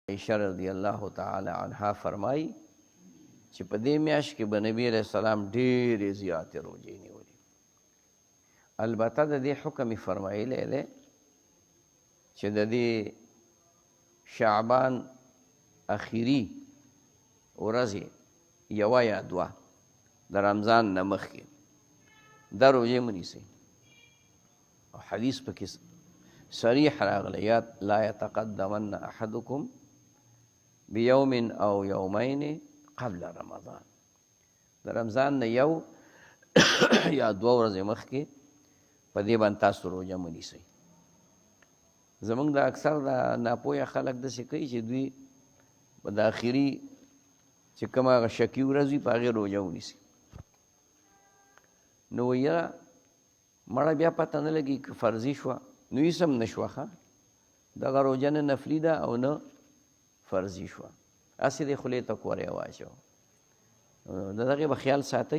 عائشہ رضی الله تعالی عنها فرمایي چې په دې میاشت کې به نبی علیہ السلام ډېرې زیاتې روژې نیولې. البته د دې حکم یې فرمایلی دی چې د دې شعبان اخیري ورځې یوه یا دوه د رمضان نه مخکې دا روژې مه نیسئ. او حدیث پکې صریح راغلی لا یتقدمن احدکم بیوم او یومین قبل رمضان. د رمضان نه یو یا دوه ورځې مخکې په دې باندې تاسو روژه مه نیسئ. زمونږ د اکثر د ناپوهه خلک داسې کوي چې دوی په د اخري چې کوم هغه شکي ورځ وي په هغې روژه ونیسي. نو یاره مړه بیا پته نه لګي که فرضي شوه نو هېڅ هم نه شوه ښه دغه روژه نه نفلي ده او نه فرضي شوه هسې دې خولې ته کوری واچوه. د دغې به خیال ساتئ.